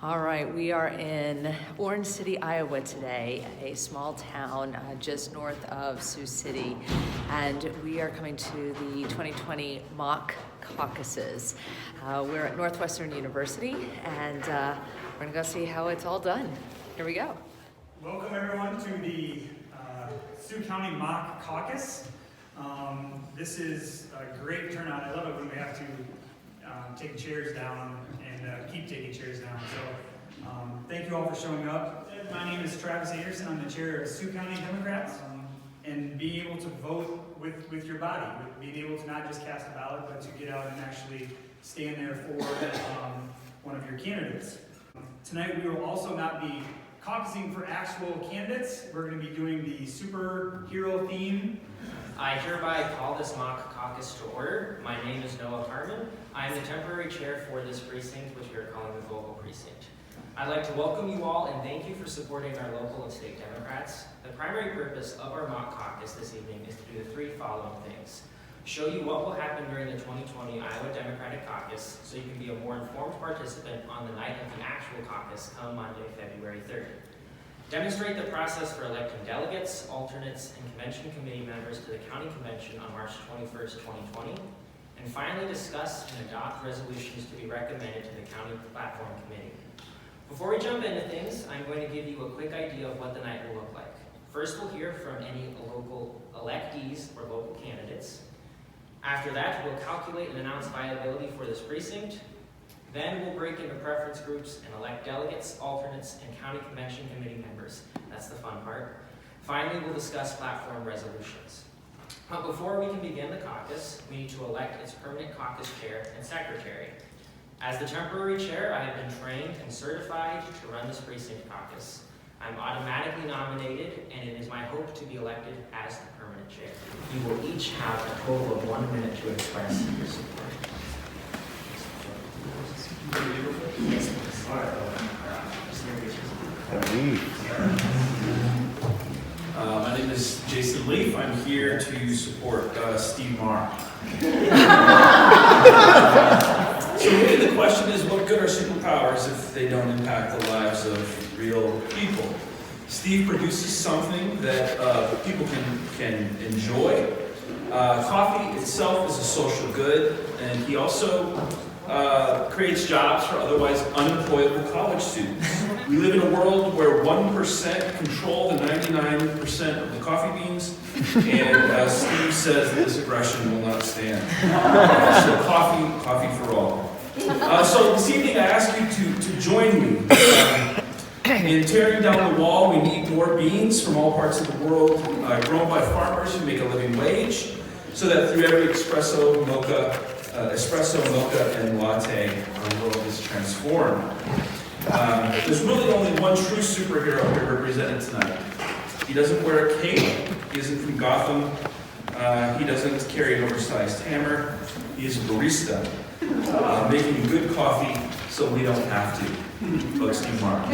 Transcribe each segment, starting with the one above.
All right, we are in Orange City, Iowa today, a small town just north of Sioux City, and we are coming to the 2020 Mock Caucuses. We're at Northwestern University, and we're gonna go see how it's all done. Here we go. Welcome everyone to the Sioux County Mock Caucus. This is a great turnout. I love it when we have to take chairs down and keep taking chairs down. So thank you all for showing up. My name is Travis Anderson. I'm the chair of Sioux County Democrats. And being able to vote with your body, being able to not just cast a ballot, but to get out and actually stand there for one of your candidates. Tonight we will also not be caucusing for actual candidates. We're going to be doing the superhero theme. I hereby call this mock caucus to order. My name is Noah Harmon. I am the temporary chair for this precinct, which we are calling the Global Precinct. I'd like to welcome you all and thank you for supporting our local and state Democrats. The primary purpose of our mock caucus this evening is to do the three following things. Show you what will happen during the 2020 Iowa Democratic Caucus so you can be a more informed participant on the night of the actual caucus come Monday, February 3rd. Demonstrate the process for electing delegates, alternates, and convention committee members to the county convention on March 21st, 2020. And finally, discuss and adopt resolutions to be recommended to the county platform committee. Before we jump into things, I'm going to give you a quick idea of what the night will look like. First, we'll hear from any local electees or local candidates. After that, we'll calculate and announce viability for this precinct. Then we'll break into preference groups and elect delegates, alternates, and county convention committee members. That's the fun part. Finally, we'll discuss platform resolutions. But before we can begin the caucus, we need to elect its permanent caucus chair and secretary. As the temporary chair, I have been trained and certified to run this precinct caucus. I'm automatically nominated, and it is my hope to be elected as the permanent chair. You will each have a total of 1 minute to express your support. My name is Jason Leaf. I'm here to support Steve Marr. So really the question is, what good are superpowers if they don't impact the lives of real people? Steve produces something that people can enjoy. Coffee itself is a social good, and he also creates jobs for otherwise unemployable college students. We live in a world where 1% control the 99% of the coffee beans, and Steve says that this aggression will not stand. So coffee for all. So this evening I ask you to join me in tearing down the wall. We need more beans from all parts of the world, grown by farmers who make a living wage, so that through every espresso, mocha, and latte, our world is transformed. There's really only one true superhero here represented tonight. He doesn't wear a cape. He isn't from Gotham. He doesn't carry an oversized hammer. He is a barista, making good coffee so we don't have to. Folks, Steve Marr.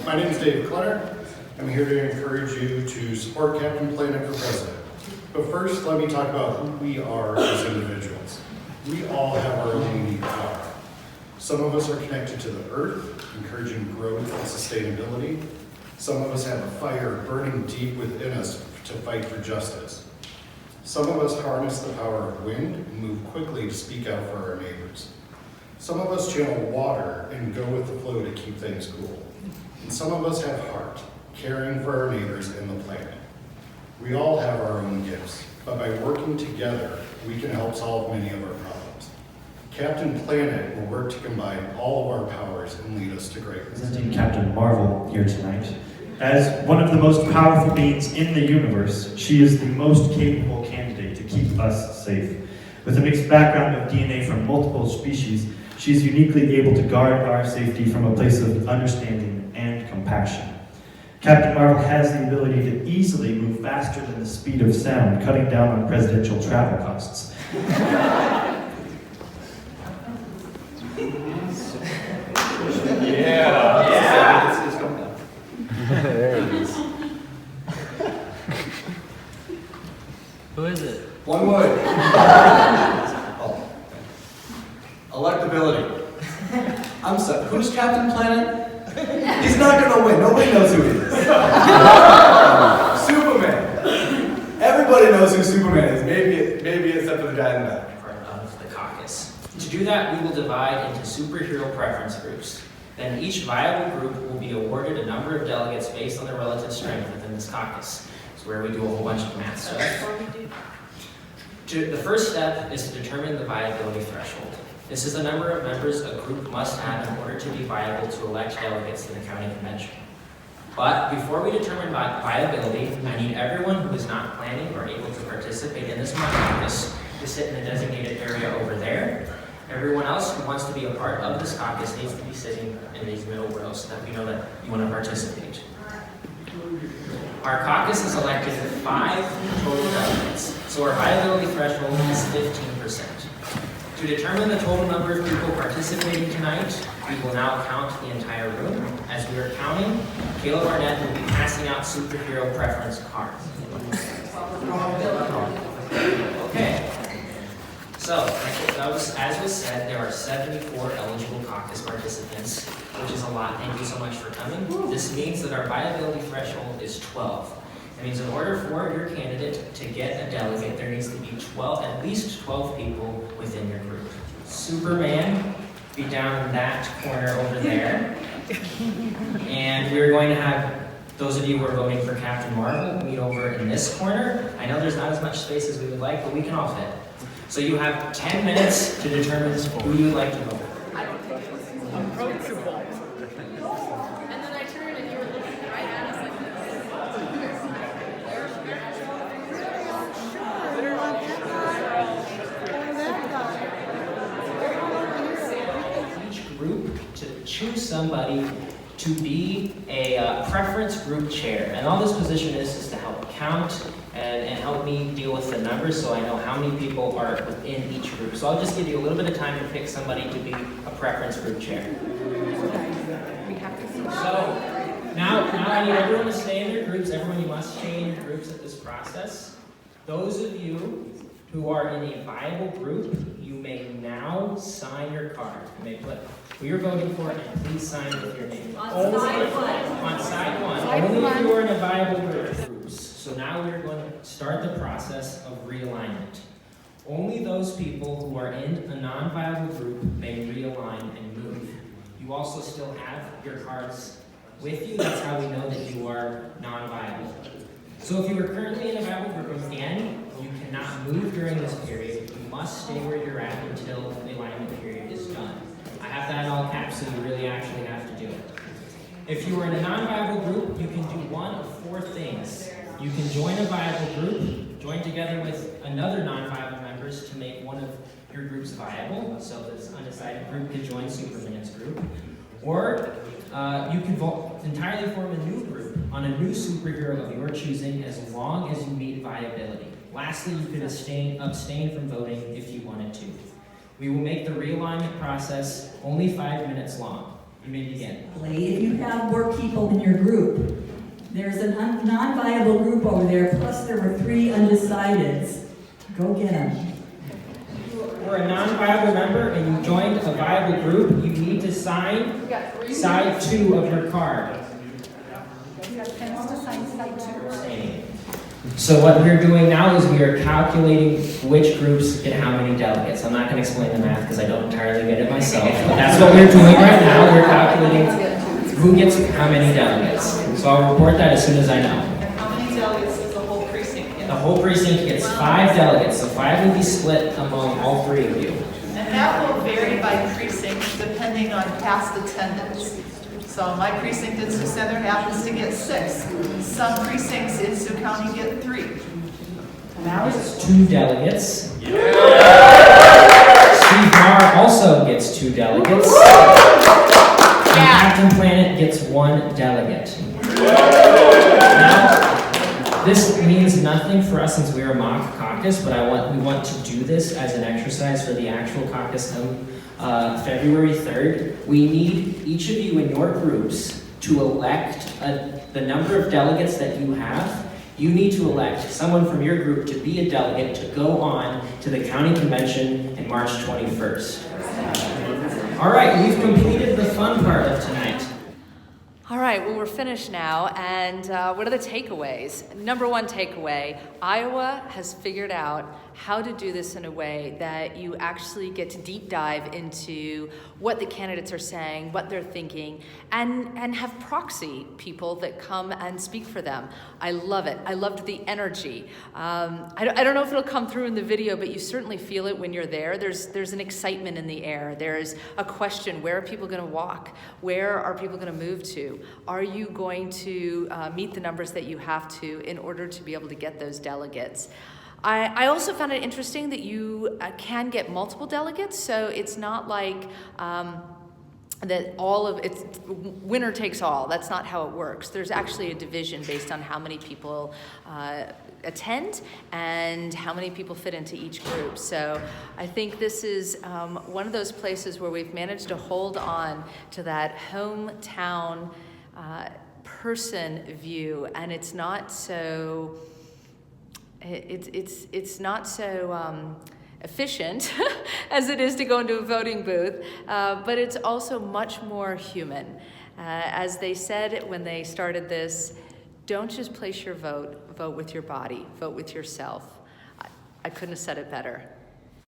My name is David Clutter. I'm here to encourage you to support Captain Planet for president. But first, let me talk about who we are as individuals. We all have our own unique power. Some of us are connected to the earth, encouraging growth and sustainability. Some of us have a fire burning deep within us to fight for justice. Some of us harness the power of wind and move quickly to speak out for our neighbors. Some of us channel water and go with the flow to keep things cool. And some of us have heart, caring for our neighbors and the planet. We all have our own gifts, but by working together, we can help solve many of our problems. Captain Planet will work to combine all of our powers and lead us to greatness. Presenting Captain Marvel here tonight. As one of the most powerful beings in the universe, she is the most capable candidate to keep us safe. With a mixed background of DNA from multiple species, she is uniquely able to guard our safety from a place of understanding and compassion. Captain Marvel has the ability to easily move faster than the speed of sound, cutting down on presidential travel costs. There it is. Who is it? One word. Electability. who's Captain Planet? He's not gonna win. Nobody knows who he is. Superman. Everybody knows who Superman is. Maybe except for the guy in the back. Part of the caucus. To do that, we will divide into superhero preference groups. Then each viable group will be awarded a number of delegates based on their relative strength within this caucus. It's where we do a whole bunch of math stuff. The first step is to determine the viability threshold. This is the number of members a group must have in order to be viable to elect delegates to the county convention. But before we determine viability, I need everyone who is not planning or able to participate in this mock caucus to sit in the designated area over there. Everyone else who wants to be a part of this caucus needs to be sitting in these middle rows so that we know that you want to participate. Our caucus is elected 5 total delegates, so our viability threshold is 15%. To determine the total number of people participating tonight, we will now count the entire room. As we are counting, Caleb Arnett will be passing out superhero preference cards. Okay. So, as was said, there are 74 eligible caucus participants, which is a lot. Thank you so much for coming. This means that our viability threshold is 12. That means in order for your candidate to get a delegate, there needs to be at least 12 people within your group. Superman, be down in that corner over there. And we're going to have those of you who are voting for Captain Marvel meet over in this corner. I know there's not as much space as we would like, but we can all fit. So you have 10 minutes to determine who you would like to vote for. I don't think it was approachable. And then I turned and you were looking right at us like Each group to choose somebody to be a preference group chair. And all this position is to help count and help me deal with the numbers so I know how many people are within each group. So I'll just give you a little bit of time to pick somebody to be a preference group chair. So now I need everyone to stay in their groups. Everyone, you must stay in your groups at this process. Those of you who are in a viable group, you may now sign your card. You may put who you're voting for and please sign with your name. on side one. On side one. Only if you are in a viable group. So now we're going to start the process of realignment. Only those people who are in a non-viable group may realign and move. You also still have your cards with you. That's how we know that you are non-viable. So if you are currently in a viable group, again, you cannot move during this period. You must stay where you're at until the alignment period is done. I have that in all caps, so you really actually have to do it. If you are in a non-viable group, you can do one of 4 things. You can join a viable group, join together with another non-viable members to make one of your groups viable. So this undecided group could join Superman's group. Or you can entirely form a new group on a new superhero of your choosing as long as you meet viability. Lastly, you could abstain from voting if you wanted to. We will make the realignment process only 5 minutes long. You may begin. If you have more people in your group, there's a non-viable group over there, plus there were 3 undecideds. Go get them. For a non-viable member and you joined a viable group, you need to sign side 2 of your card. You got pens to sign side 2. So what we're doing now is we are calculating which groups get how many delegates. I'm not going to explain the math because I don't entirely get it myself, but that's what we're doing right now. We're calculating who gets how many delegates. So I'll report that as soon as I know. And how many delegates does the whole precinct get? The whole precinct gets 5 delegates, so 5 will be split among all 3 of you. And that will vary by precinct depending on past attendance. So my precinct in Sioux Center happens to get 6. Some precincts in Sioux County get 3. Now it's 2 delegates. Steve Marr also gets 2 delegates. And Captain Planet gets 1 delegate. Now, this means nothing for us since we are a mock caucus, but we want to do this as an exercise for the actual caucus come February 3rd. We need each of you in your groups to elect the number of delegates that you have. You need to elect someone from your group to be a delegate to go on to the county convention in March 21st. All right, we've completed the fun part of tonight. All right, well, we're finished now, and what are the takeaways? Number one takeaway, Iowa has figured out how to do this in a way that you actually get to deep dive into what the candidates are saying, what they're thinking, and have proxy people that come and speak for them. I love it. I loved the energy. I don't know if it'll come through in the video, but you certainly feel it when you're there. There's an excitement in the air. There's a question, where are people going to walk? Where are people going to move to? Are you going to meet the numbers that you have to in order to be able to get those delegates? I also found it interesting that you can get multiple delegates, so it's not like that all of it's winner takes all. That's not how it works. There's actually a division based on how many people attend and how many people fit into each group. So I think this is one of those places where we've managed to hold on to that hometown person view, and it's not so it's not so efficient as it is to go into a voting booth, but it's also much more human. As they said when they started this, don't just place your vote, vote with your body, vote with yourself. I couldn't have said it better.